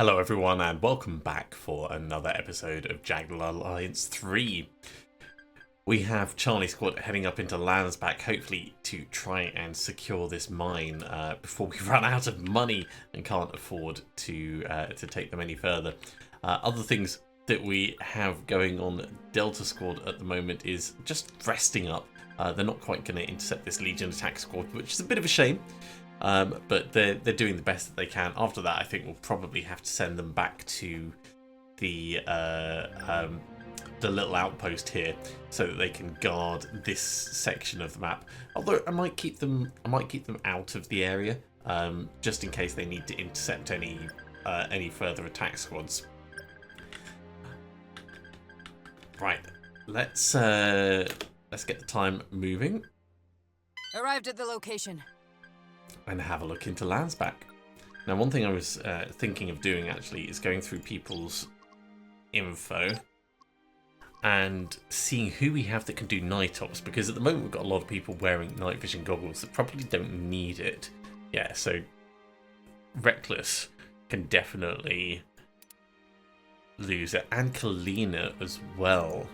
Hello everyone and welcome back for another episode of Jagged Alliance 3. We have Charlie Squad heading up into Landsback, hopefully to try and secure this mine before we run out of money and can't afford to take them any further. Other things that we have going on Delta Squad at the moment is just resting up. They're not quite going to intercept this Legion attack squad, which is a bit of a shame. But they're doing the best that they can. After that, I think we'll probably have to send them back to the little outpost here, so that they can guard this section of the map. Although I might keep them out of the area, just in case they need to intercept any further attack squads. Right, let's get the time moving. Arrived at the location. And have a look into Landsback. Now, one thing I was thinking of doing actually is going through people's info and seeing who we have that can do night ops, because at the moment we've got a lot of people wearing night vision goggles that probably don't need it. Yeah, so Reckless can definitely lose it, and Kalina as well.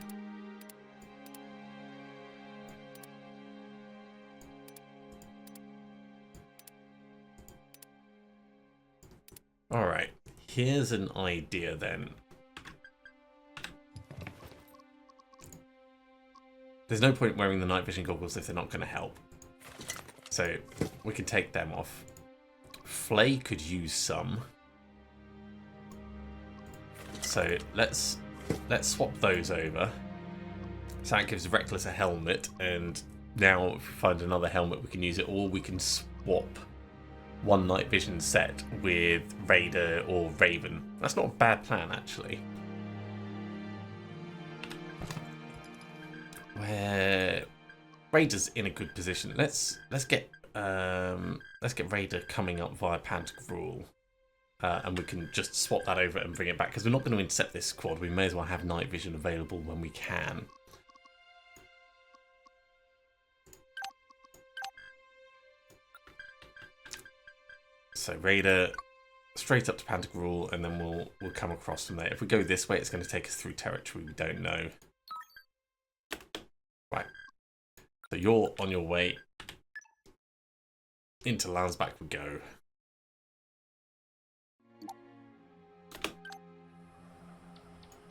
Alright, here's an idea then. There's no point wearing the night vision goggles if they're not going to help. So we can take them off. Flay could use some. So let's swap those over. So that gives Reckless a helmet, and now if we find another helmet we can use it, or we can swap one night vision set with Raider or Raven. That's not a bad plan, actually. Where Raider's in a good position. Let's get Raider coming up via Pantagruel, and we can just swap that over and bring it back, because we're not going to intercept this squad. We may as well have night vision available when we can. So Raider straight up to Pantagruel, and then we'll come across from there. If we go this way, it's going to take us through territory we don't know. Right. So you're on your way. Into Landsback we go.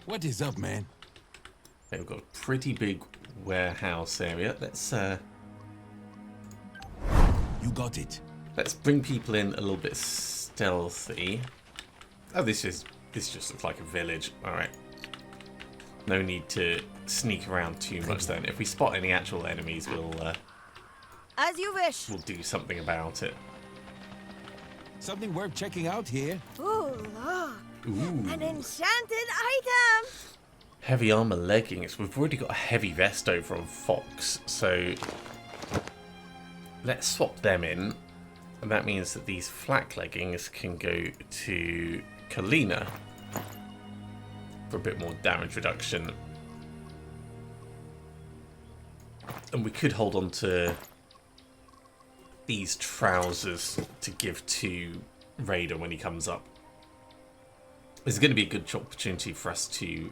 What is up, man? Okay, we've got a pretty big warehouse area. Let's You got it. Let's bring people in a little bit stealthy. Oh, this just looks like a village. Alright. No need to sneak around too much then. If we spot any actual enemies, we'll As you wish. we'll do something about it. Something worth checking out here. Ooh, look. Ooh. An enchanted item. Heavy armor leggings. We've already got a heavy vest over on Fox, so let's swap them in. And that means that these flak leggings can go to Kalina for a bit more damage reduction. And we could hold on to these trousers to give to Raider when he comes up. This is going to be a good opportunity for us to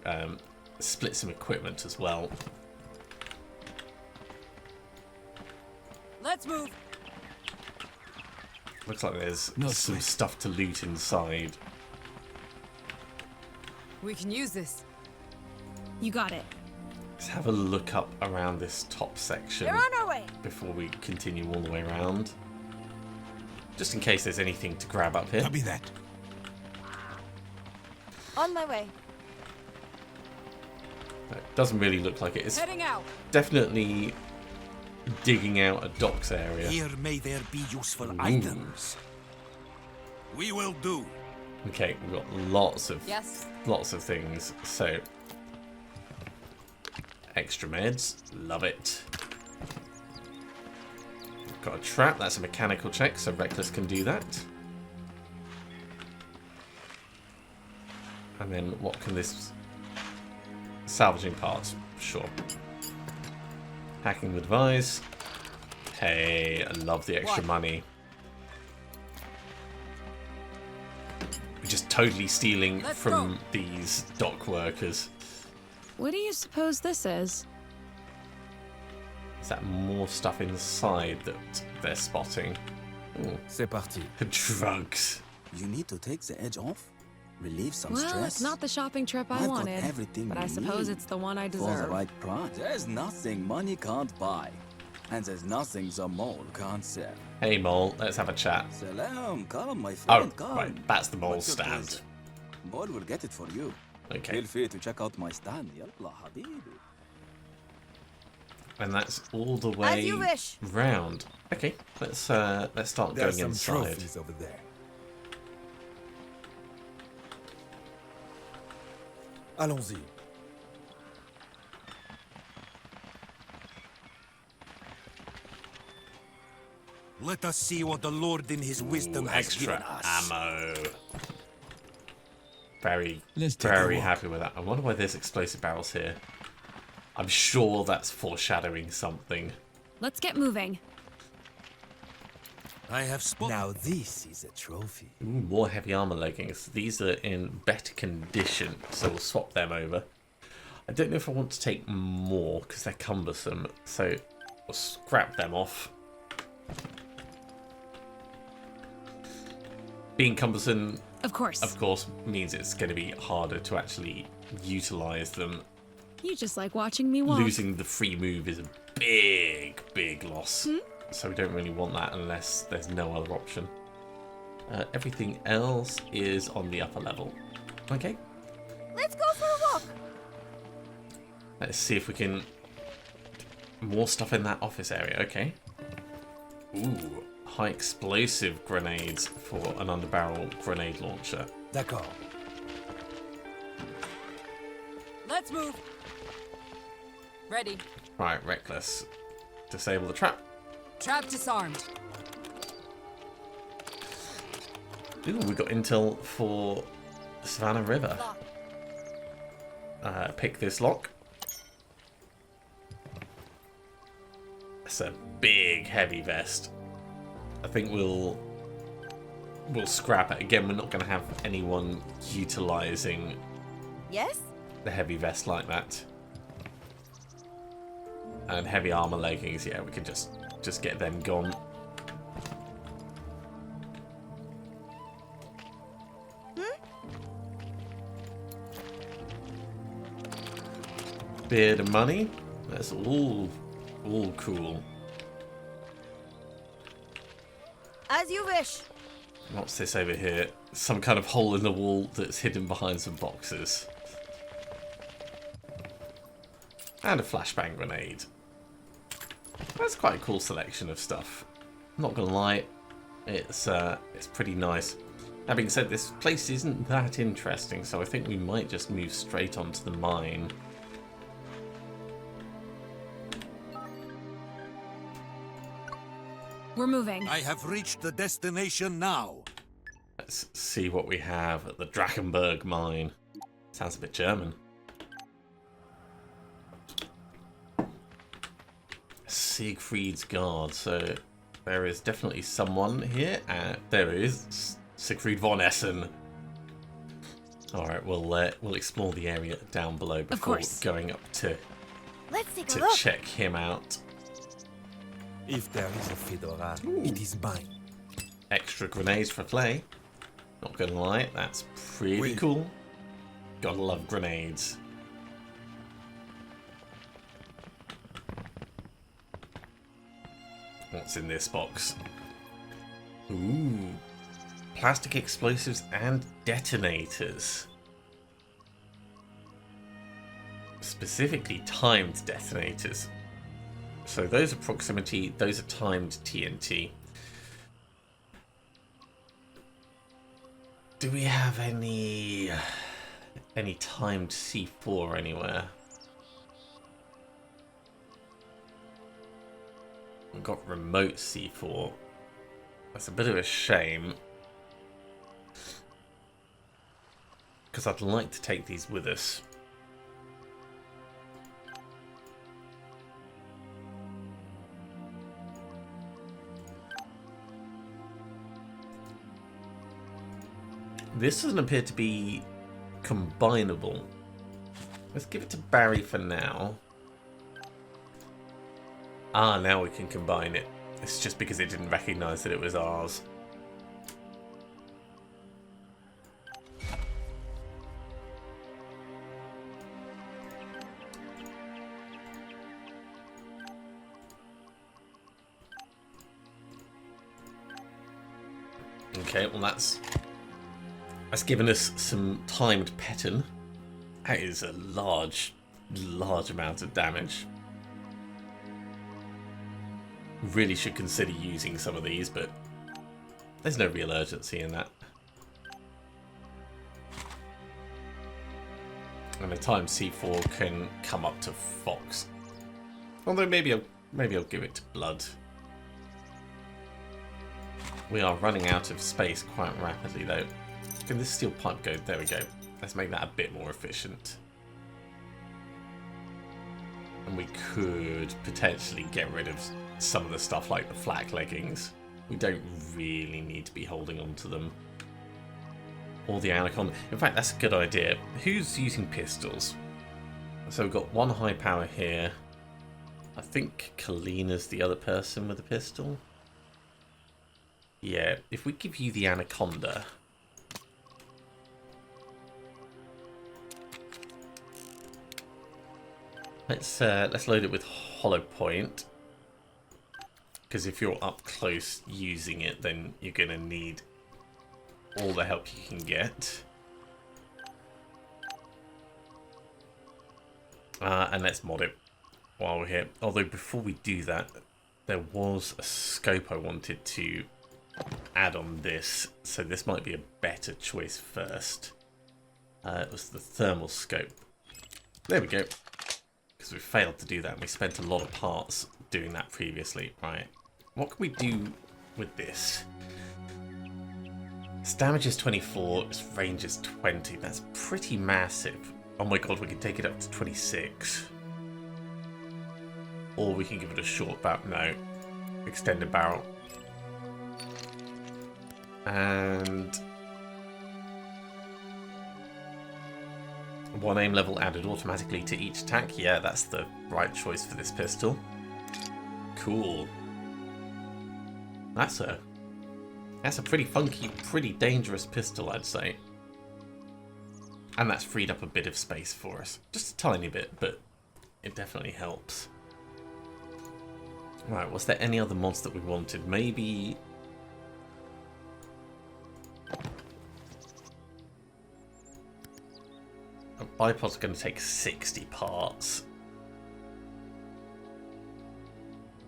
split some equipment as well. Let's move. Looks like there's No some sweat. stuff to loot inside. We can use this. You got it. Let's have a look up around this top section We're on our way. before we continue all the way around. Just in case there's anything to grab up here. Copy that. On my way. It doesn't really look like it. It's Heading out. definitely digging out a docks area. Here may there be useful Ooh. items. We will do. Okay, we've got lots of Yes. things. So extra meds, love it. Got a trap. That's a mechanical check, so Reckless can do that. And then what can this... Salvaging parts, sure. Hacking the device. Hey, I love the extra What? money. We just totally stealing Let's from these dock workers. What do you suppose this is? Is that more stuff inside that they're spotting? Ooh. C'est parti. Drugs. You need to take the edge off, relieve some Well, stress. it's not the shopping trip I I've got wanted, everything but you I suppose need it's the one I for the deserve. right price. There's nothing money can't buy, and there's nothing the mole can't sell. Hey, Mole, let's have a chat. Salam, come, my Oh, friend, come. right, that's the Mole What's your stand. pleasure? Mole will get it for you. Okay, Feel free to check out my stand. Yalla, habibi. and that's all the As way you wish. round. Okay, let's start There's going some inside. trophies over there. Allons-y. Let us see what the Lord in his wisdom Ooh, has given extra us. ammo. Very, Let's take a very walk. happy with that. I wonder why there's explosive barrels here. I'm sure that's foreshadowing something. Let's get moving. I have spoken. Now this is a trophy. Ooh, more heavy armor leggings. These are in better condition, so we'll swap them over. I don't know if I want to take more because they're cumbersome, so we'll scrap them off. Being cumbersome, Of course. of course, means it's going to be harder to actually utilize them. You just like watching me walk. Losing the free move is a big, big loss. So we don't really want that unless there's no other option. Everything else is on the upper level. Okay, Let's go for a walk. let's see if we can... More stuff in that office area, okay. Ooh, high explosive grenades for an underbarrel grenade launcher. D'accord. Let's move. Ready. Right, reckless. Disable the trap. Trap disarmed. Ooh, we got intel for Savannah River. Lock. Pick this lock. It's a big, heavy vest. I think we'll scrap it. Again, we're not going to have anyone utilizing Yes? the heavy vest like that. And heavy armor leggings, yeah, we can just get them gone. Beard of money. That's all cool. As you wish. What's this over here? Some kind of hole in the wall that's hidden behind some boxes. And a flashbang grenade. That's quite a cool selection of stuff. Not gonna lie, it's pretty nice. That being said, this place isn't that interesting, so I think we might just move straight onto the mine. We're moving. I have reached the destination now. Let's see what we have at the Drachenberg mine. Sounds a bit German. Siegfried's Guard. So there is definitely someone here. There is Siegfried von Essen. All right, we'll explore the area down below before course. going up to Let's take a to look. check him out. If there is a fedora, it is mine. Extra grenades for play. Not gonna lie, that's pretty Oui. cool. Gotta love grenades. What's in this box? Ooh. Plastic explosives and detonators. Specifically timed detonators. So those are proximity, those are timed TNT. Do we have any timed C4 anywhere? We've got remote C4. That's a bit of a shame. Because I'd like to take these with us. This doesn't appear to be combinable. Let's give it to Barry for now. Ah, now we can combine it. It's just because it didn't recognise that it was ours. Okay, well that's given us some timed pattern. That is a large amount of damage. Really should consider using some of these, but there's no real urgency in that. And a timed C4 can come up to Fox. Although maybe I'll give it to Blood. We are running out of space quite rapidly though. Can this steel pipe go? There we go. Let's make that a bit more efficient. And we could potentially get rid of some of the stuff like the flak leggings. We don't really need to be holding on to them. Or the Anaconda. In fact, that's a good idea. Who's using pistols? So we've got one high power here. I think Kalina's the other person with a pistol. Yeah, if we give you the Anaconda. Let's load it with hollow point. Because if you're up close using it, then you're going to need all the help you can get. And let's mod it while we're here. Although before we do that, there was a scope I wanted to add on this. So this might be a better choice first. It was the thermal scope. There we go. Because we failed to do that. And we spent a lot of parts doing that previously. Right. What can we do with this? Its damage is 24, its range is 20. That's pretty massive. Oh my god, we can take it up to 26. Or we can give it a short barrel. No. Extended barrel. And one aim level added automatically to each attack. Yeah, that's the right choice for this pistol. Cool. That's a pretty funky, pretty dangerous pistol, I'd say. And that's freed up a bit of space for us. Just a tiny bit, but it definitely helps. Right, was there any other mods that we wanted? Maybe a bipod's going to take 60 parts.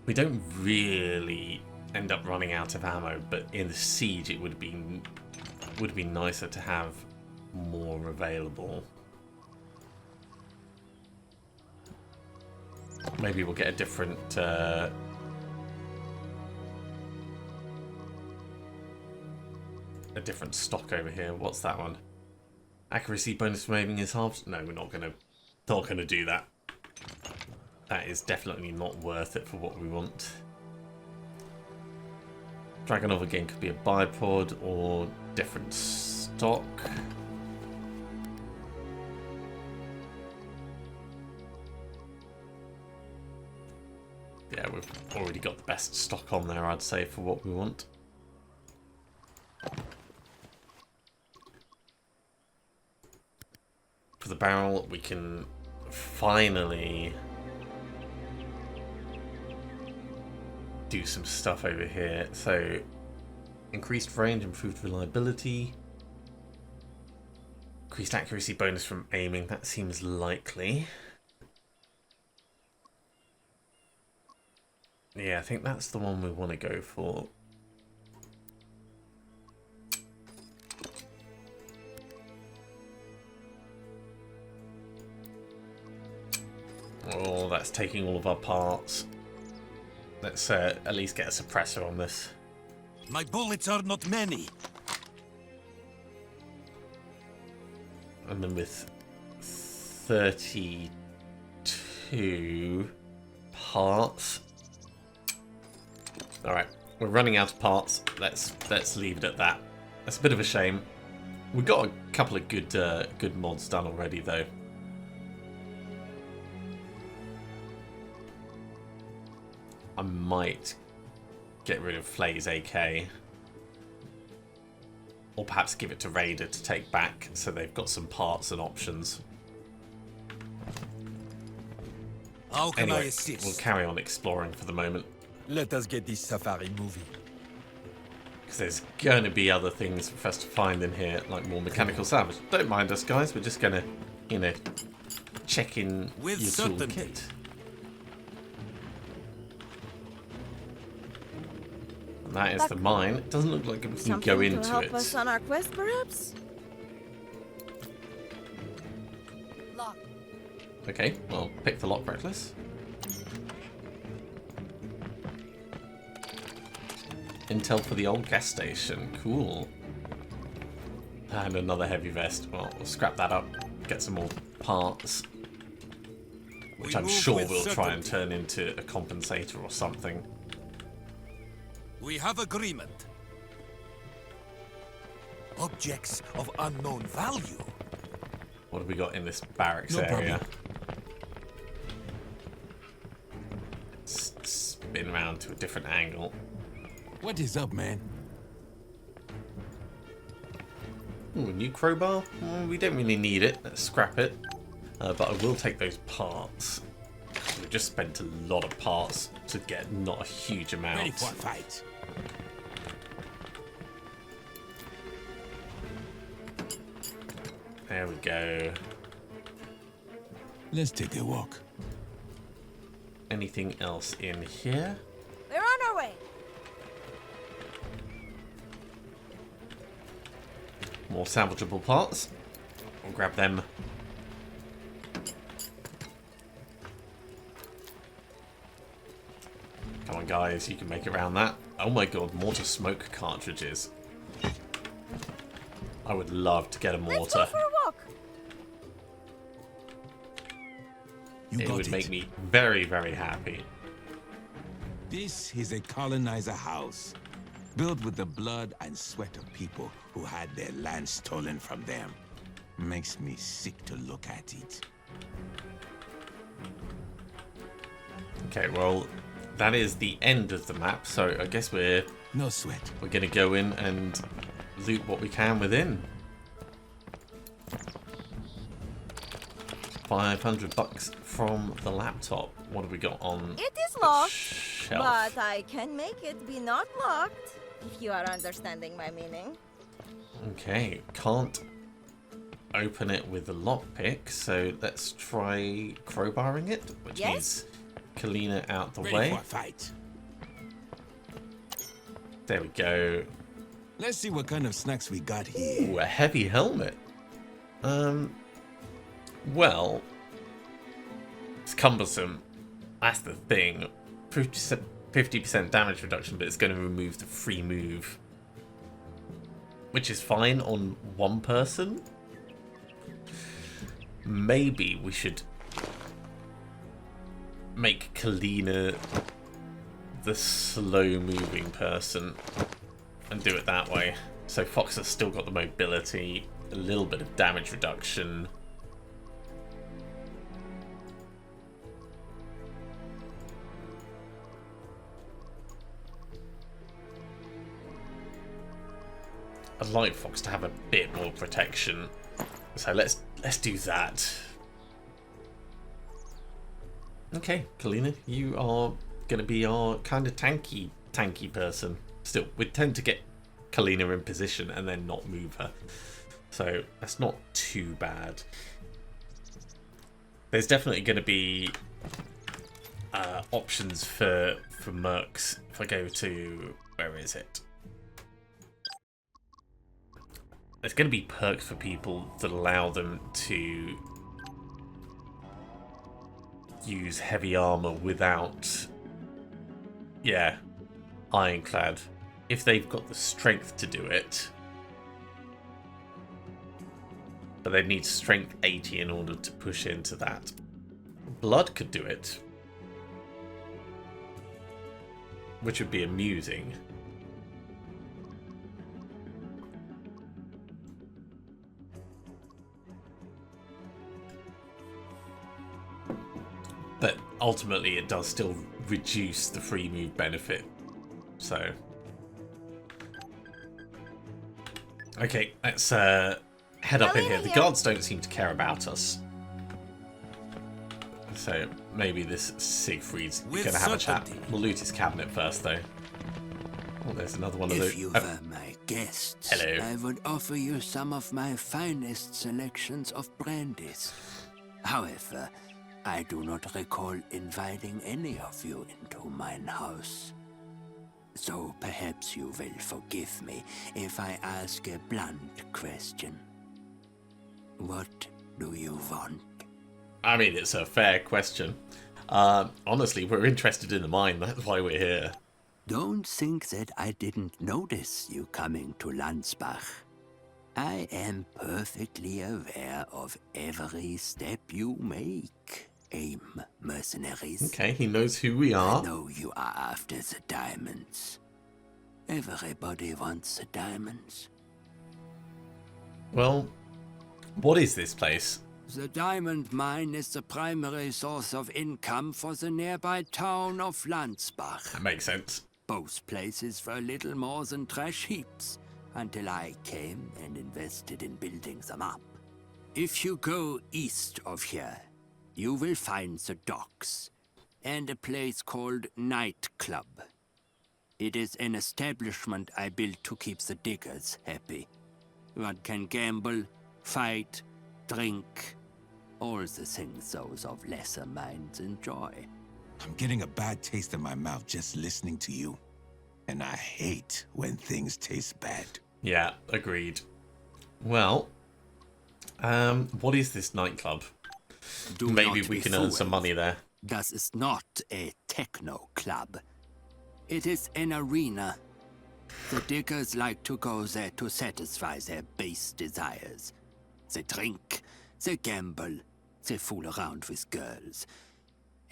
We don't really end up running out of ammo, but in the siege it would be nicer to have more available. Maybe we'll get a different stock over here. What's that one? Accuracy bonus from aiming is halved. No, we're not gonna do that. That is definitely not worth it for what we want. Dragonov again could be a bipod or different stock. Yeah, we've already got the best stock on there, I'd say, for what we want. For the barrel, we can finally do some stuff over here. So, increased range, improved reliability, increased accuracy bonus from aiming. That seems likely. Yeah, I think that's the one we want to go for. Oh, that's taking all of our parts. Let's at least get a suppressor on this. My bullets are not many. And then with 32 parts. Alright, we're running out of parts. Let's leave it at that. That's a bit of a shame. We got a couple of good mods done already, though. I might get rid of Flay's AK. Or perhaps give it to Raider to take back, so they've got some parts and options. How can I Anyway, assist? we'll carry on exploring for the moment. Let us get this safari moving. Because there's going to be other things for us to find in here, like more mechanical salvage. Don't mind us, guys. We're just going to, you know, check in With your certainty. toolkit. And that is the mine. It doesn't look like we can Something go to into help it. us on our quest, perhaps? Lock. Okay, well, pick the lock, Reckless. Intel for the old gas station. Cool. And another heavy vest. Well, we'll scrap that up. Get some more parts. Which We I'm move sure with we'll try and certainty. turn into a compensator or something. We have agreement. Objects of unknown value. What have we got in this barracks No area? problem. Spin around to a different angle. What is up, man? Ooh, a new crowbar? We don't really need it. Let's scrap it. But I will take those parts. We just spent a lot of parts to get not a huge amount. Ready for a fight. There we go. Let's take a walk. Anything else in here? We're on our way. More salvageable parts. We'll grab them. Come on, guys, you can make it around that. Oh my god, mortar smoke cartridges. I would love to get a Let's go mortar. for a walk. You It got would it. make me very, very happy. This is a colonizer house, built with the blood and sweat of people who had their land stolen from them. Makes me sick to look at it. Okay, well, that is the end of the map, so I guess we're No sweat. going to go in and loot what we can within. 500 bucks from the laptop. What have we got on It is the locked, shelf? but I can make it be not locked, if you are understanding my meaning. Okay, can't open it with the lockpick, so let's try crowbarring it, which Yes? means Kalina out the Ready way. for a fight. There we go. Let's see what kind of snacks we got here. Ooh, a heavy helmet. Well, it's cumbersome. That's the thing. 50% damage reduction, but it's going to remove the free move, which is fine on one person. Maybe we should make Kalina the slow-moving person and do it that way. So Fox has still got the mobility, a little bit of damage reduction. I'd like Fox to have a bit more protection, so let's do that. Okay, Kalina, you are going to be our kind of tanky person. Still, we tend to get Kalina in position and then not move her, so that's not too bad. There's definitely going to be options for mercs. If I go to, where is it? There's going to be perks for people that allow them to use heavy armor without, yeah, ironclad. If they've got the strength to do it. But they need strength 80 in order to push into that. Blood could do it. Which would be amusing. ultimately it does still reduce the free move benefit. So, okay, let's head up in here. The guards don't seem to care about us. So maybe this Siegfried's going to have a chat. We'll loot his cabinet first, though. Oh, there's another one of those. If you were my guests, hello. I would offer you some of my finest selections of brandies. However, I do not recall inviting any of you into mine house. So perhaps you will forgive me if I ask a blunt question. What do you want? I mean, it's a fair question. Honestly, we're interested in the mine. That's why we're here. Don't think that I didn't notice you coming to Landsbach. I am perfectly aware of every step you make, aim mercenaries. Okay, he knows who we are. I know you are after the diamonds. Everybody wants the diamonds. Well, what is this place? The diamond mine is the primary source of income for the nearby town of Landsbach. That makes sense. Both places were little more than trash heaps until I came and invested in building them up. If you go east of here, you will find the docks and a place called Night Club. It is an establishment I built to keep the diggers happy. One can gamble, fight, drink, all the things those of lesser minds enjoy. I'm getting a bad taste in my mouth just listening to you. And I hate when things taste bad. Yeah, agreed. Well, what is this nightclub? Do Maybe not we be can earn some fooled. money there. Das is not a techno club. It is an arena. The diggers like to go there to satisfy their base desires. They drink, they gamble, they fool around with girls,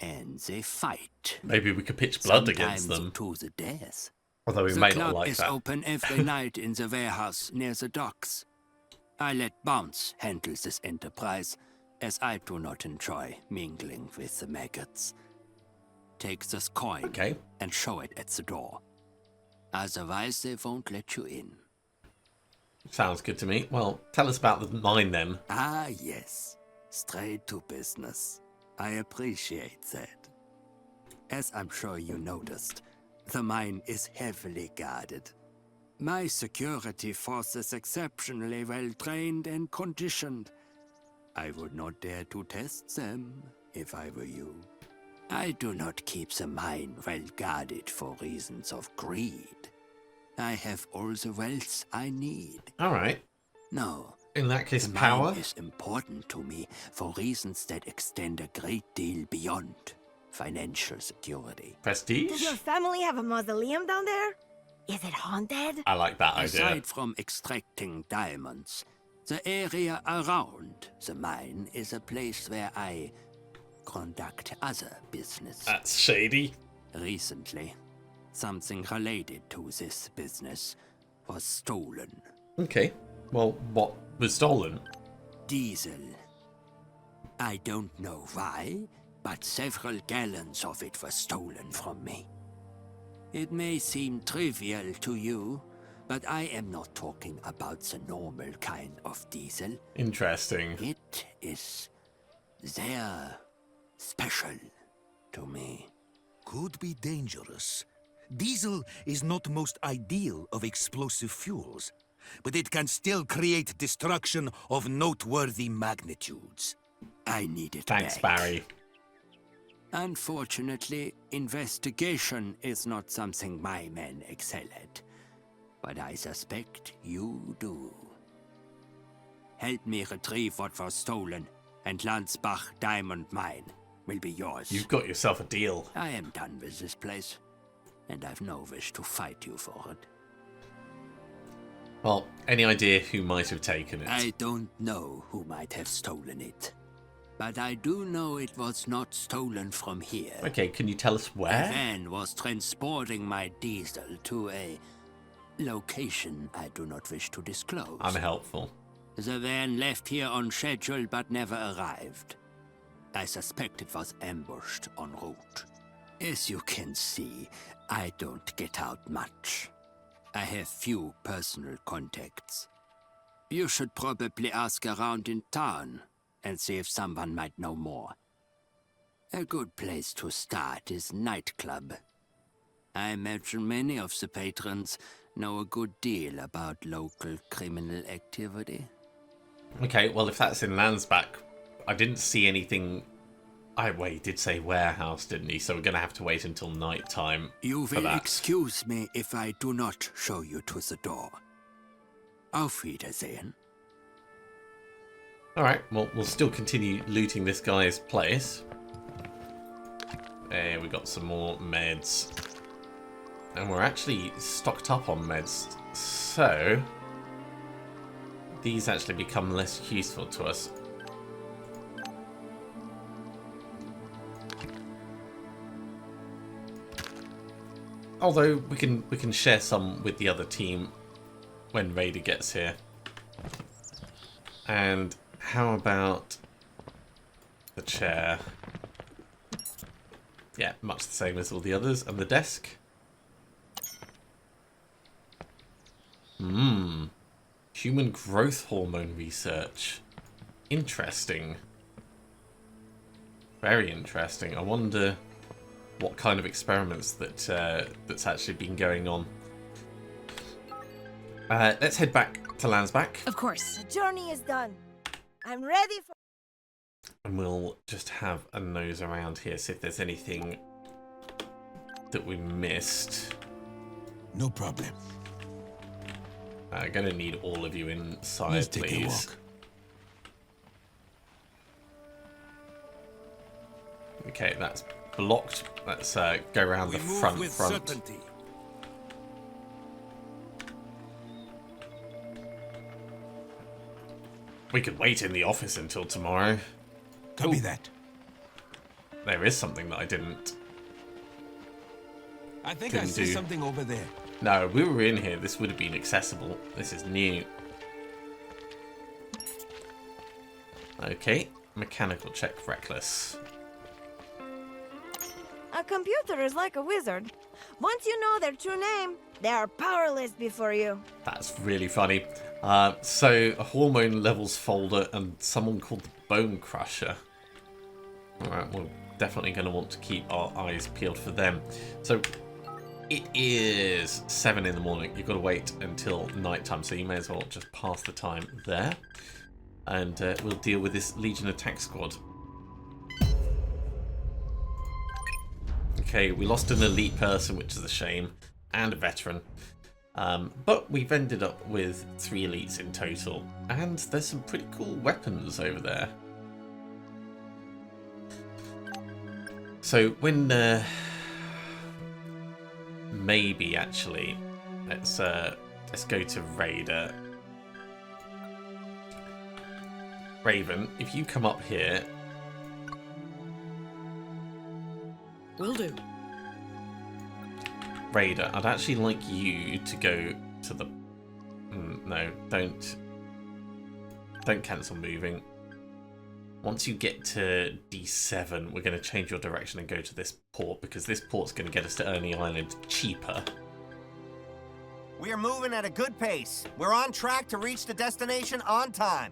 and they fight. Maybe we could pitch blood against Sometimes them. to the death. Although we The may not club like is that. open every night in the warehouse near the docks. I let Bounce handle this enterprise, as I do not enjoy mingling with the maggots. Take this coin Okay. and show it at the door. Otherwise, they won't let you in. Sounds good to me. Well, tell us about the mine then. Ah, yes. Straight to business. I appreciate that. As I'm sure you noticed, the mine is heavily guarded. My security force is exceptionally well trained and conditioned. I would not dare to test them if I were you. I do not keep the mine well guarded for reasons of greed. I have all the wealth I need. All right. No, In that case, the power. mine is important to me for reasons that extend a great deal beyond financial security. Prestige. Does your family have a mausoleum down there? Is it haunted? I like that idea. Aside from extracting diamonds, the area around the mine is a place where I conduct other business. That's shady. Recently, something related to this business was stolen. Okay. Well, what was stolen? Diesel. I don't know why, but several gallons of it were stolen from me. It may seem trivial to you, but I am not talking about the normal kind of diesel. Interesting. It is there special to me. Could be dangerous. Diesel is not most ideal of explosive fuels, but it can still create destruction of noteworthy magnitudes. I need it Thanks, back. Barry. Unfortunately, investigation is not something my men excel at, but I suspect you do. Help me retrieve what was stolen, and Landsbach Diamond Mine will be yours. You've got yourself a deal. I am done with this place, and I've no wish to fight you for it. Well, any idea who might have taken it? I don't know who might have stolen it, but I do know it was not stolen from here. Okay, can you tell us A where? van was transporting my diesel to a location I do not wish to disclose. Unhelpful. The van left here on schedule but never arrived. I suspect it was ambushed en route. As you can see, I don't get out much. I have few personal contacts. You should probably ask around in town and see if someone might know more. A good place to start is nightclub. I imagine many of the patrons know a good deal about local criminal activity. Okay, well, if that's in Landsback, I didn't see anything. Well, he did say warehouse, didn't he? So we're going to have to wait until night time You for will that. excuse me if I do not show you to the door. Auf Wiedersehen. Alright, well, we'll still continue looting this guy's place. There, we got some more meds. And we're actually stocked up on meds. So, these actually become less useful to us. Although we can share some with the other team when Raider gets here. And how about the chair? Yeah, much the same as all the others. And the desk. Human growth hormone research. Interesting. Very interesting. I wonder what kind of experiments that's actually been going on. Let's head back to Landsback. Of course. The journey is done. I'm ready for... And we'll just have a nose around here, see if there's anything that we missed. No problem. I'm going to need all of you inside, Let's take a please. walk. Okay, that's blocked. Let's go around the We move front. with certainty. We could wait in the office until tomorrow. Copy Ooh. that. There is something that I didn't. I think I Couldn't see do. something over there. No, we were in here. This would have been accessible. This is new. Okay, mechanical check reckless. A computer is like a wizard. Once you know their true name, they are powerless before you. That's really funny. So, a hormone levels folder and someone called the Bone Crusher. Alright, we're definitely going to want to keep our eyes peeled for them. So, it is 7 in the morning. You've got to wait until nighttime, so you may as well just pass the time there. And we'll deal with this Legion attack squad. Okay, we lost an elite person, which is a shame, and a veteran. But we've ended up with 3 elites in total. And there's some pretty cool weapons over there. So when... maybe, actually, let's go to Raider. Raven, if you come up here... Will do. Raider, I'd actually like you to go to the... no, don't cancel moving. Once you get to D7, we're going to change your direction and go to this port, because this port's going to get us to Ernie Island cheaper. We are moving at a good pace. We're on track to reach the destination on time.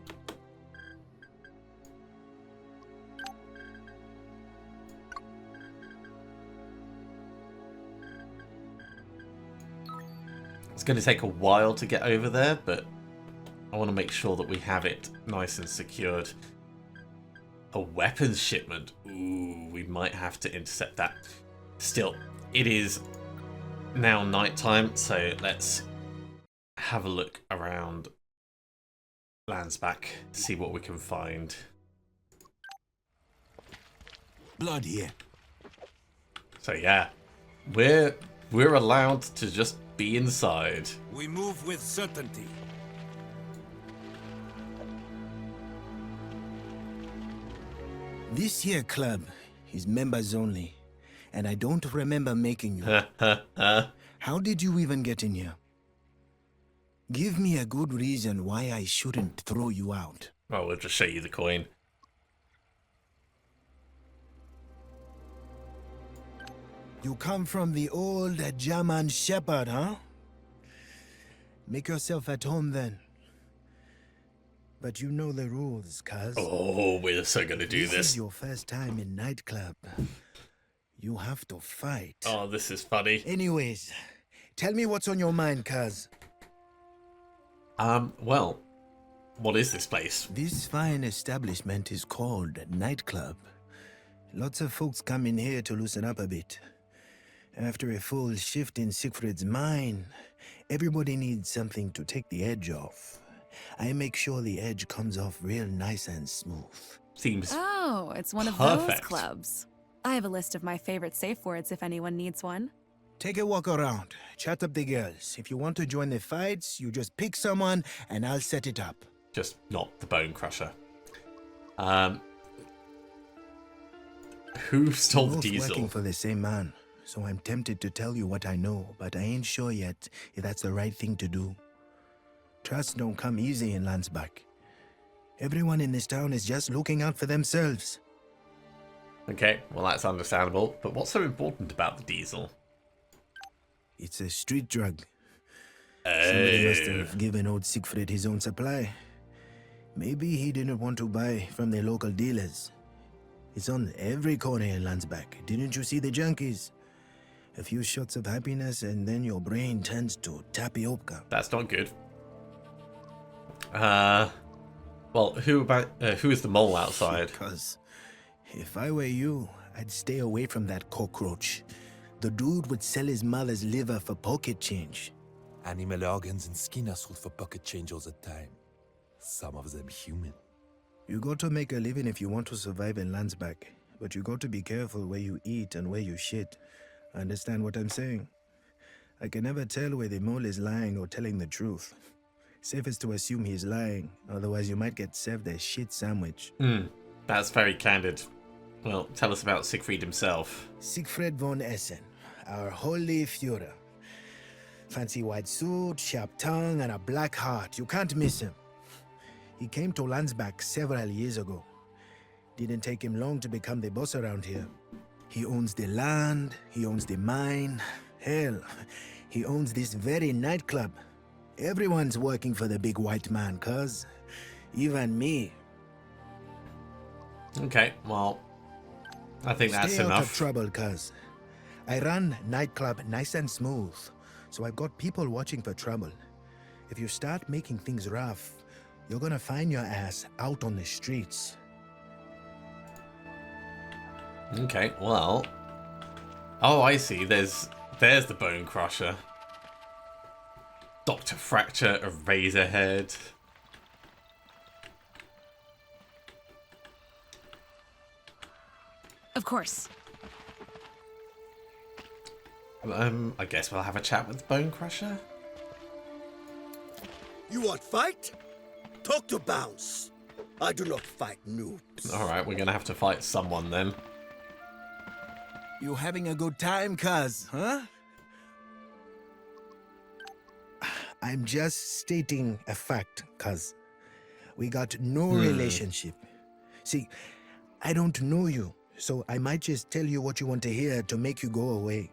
It's going to take a while to get over there, but I want to make sure that we have it nice and secured. A weapons shipment. Ooh, we might have to intercept that. Still, it is now nighttime, so let's have a look around Landsback, see what we can find. Blood here. So yeah, we're allowed to just be inside. We move with certainty. This here club is members only, and I don't remember making you. How did you even get in here? Give me a good reason why I shouldn't throw you out. Well, we'll just show you the coin. You come from the old German Shepherd, huh? Make yourself at home then. But you know the rules, cuz. Oh, we're so gonna do This this. is your first time in nightclub. You have to fight. Oh, this is funny. Anyways, tell me what's on your mind, cuz. Well, what is this place? This fine establishment is called Nightclub. Lots of folks come in here to loosen up a bit. After a full shift in Siegfried's mine, everybody needs something to take the edge off. I make sure the edge comes off real nice and smooth. Seems Oh, it's one of those perfect. clubs. I have a list of my favorite safe words if anyone needs one. Take a walk around, chat up the girls. If you want to join the fights, you just pick someone and I'll set it up. just not the Bone Crusher. Who stole the We're both diesel? working for the same man, so I'm tempted to tell you what I know, but I ain't sure yet if that's the right thing to do. Trust don't come easy in Landsbach. Everyone in this town is just looking out for themselves. Okay, well that's understandable, but what's so important about the diesel? It's a street drug. Somebody must Oh, have given old Siegfried his own supply. Maybe he didn't want to buy from the local dealers. It's on every corner in Landsbach. Didn't you see the junkies? A few shots of happiness and then your brain turns to tapioca. that's not good. Well, who is the mole outside? Because if I were you, I'd stay away from that cockroach. The dude would sell his mother's liver for pocket change. Animal organs and skin are sold for pocket change all the time. Some of them human. You got to make a living if you want to survive in Landsbach, but you got to be careful where you eat and where you shit. Understand what I'm saying? I can never tell where the mole is lying or telling the truth. Safest to assume he's lying, otherwise you might get served a shit sandwich. That's very candid. Well, tell us about Siegfried himself. Siegfried von Essen, our holy Führer. Fancy white suit, sharp tongue, and a black heart. You can't miss him. He came to Landsbach several years ago. Didn't take him long to become the boss around here. He owns the land, he owns the mine. Hell, he owns this very nightclub. Everyone's working for the big white man, cuz. Even me. Okay, well, I think that's Stay out enough. of trouble, cuz. I run nightclub nice and smooth, so I've got people watching for trouble. If you start making things rough, you're gonna find your ass out on the streets. Okay, well. Oh, I see. There's the Bone Crusher. Dr. Fracture, a Razorhead. Of course. I guess we'll have a chat with Bone Crusher. You want fight? Talk to Bounce. I do not fight noobs. Alright, we're gonna have to fight someone then. You having a good time, cuz, huh? I'm just stating a fact, cuz. We got no relationship. See, I don't know you, so I might just tell you what you want to hear to make you go away.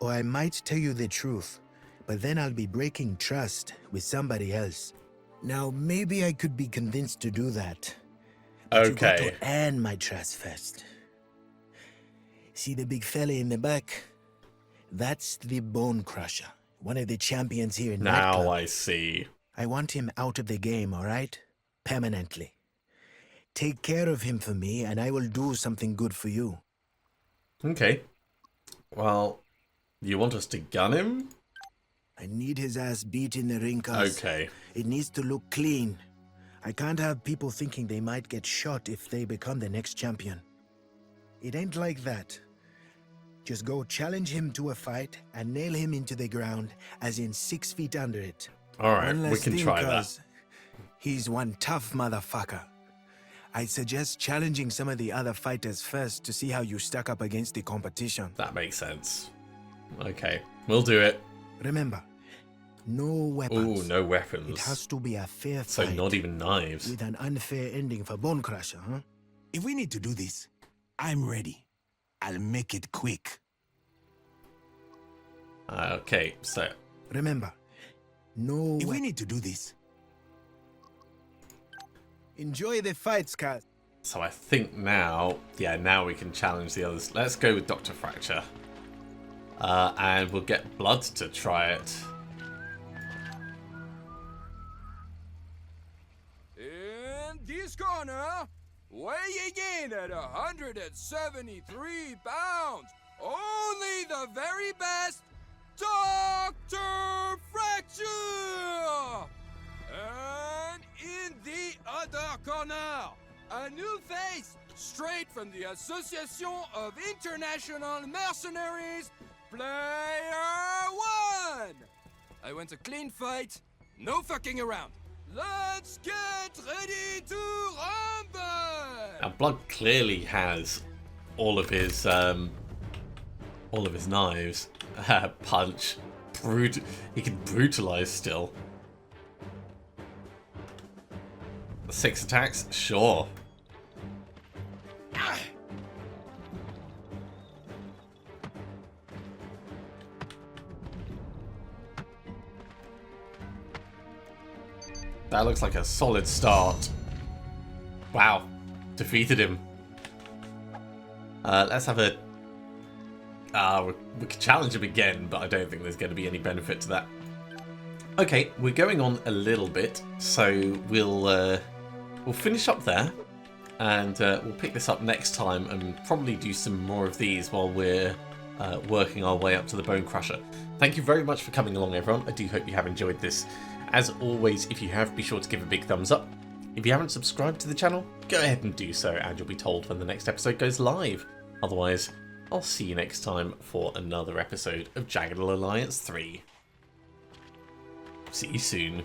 Or I might tell you the truth, but then I'll be breaking trust with somebody else. Now, maybe I could be convinced to do that. But you got Okay. to earn my trust first. See the big fella in the back? That's the Bone Crusher, one of the champions here in Now nightclub. I see. I want him out of the game, all right? Permanently. Take care of him for me, and I will do something good for you. Okay. Well, you want us to gun him? I need his ass beat in the ring, cuz. Okay. It needs to look clean. I can't have people thinking they might get shot if they become the next champion. It ain't like that. Just go challenge him to a fight and nail him into the ground, as in 6 feet under it. Alright, One we less can thing, try that. cuz he's one tough motherfucker. I'd suggest challenging some of the other fighters first to see how you stack up against the competition. That makes sense. Okay, we'll do it. Remember, no Ooh, weapons. no It weapons. has to be a fair So fight. not even knives. With an unfair ending for Bone Crusher, huh? If we need to do this, I'm ready. I'll make it quick. Okay, so Remember, no. If we need to do this, Enjoy the fight, Scott. so I think now, yeah, now we can challenge the others. Let's go with Dr. Fracture. And we'll get Blood to try it. In this corner, weighing in at 173 pounds, only the very best, Dr. Fracture! And in the other corner, a new face, straight from the Association of International Mercenaries, Player 1! I want a clean fight, no fucking around. Let's get ready to rumble! Now, Blood clearly has all of his knives. Punch, he can brutalize still. 6 attacks, sure. That looks like a solid start. Wow, defeated him. Let's have a... we could challenge him again, but I don't think there's going to be any benefit to that. Okay, we're going on a little bit, so we'll finish up there, and we'll pick this up next time and probably do some more of these while we're working our way up to the Bone Crusher. Thank you very much for coming along, everyone. I do hope you have enjoyed this. As always, if you have, be sure to give a big thumbs up. If you haven't subscribed to the channel, go ahead and do so, and you'll be told when the next episode goes live. Otherwise, I'll see you next time for another episode of Jagged Alliance 3. See you soon.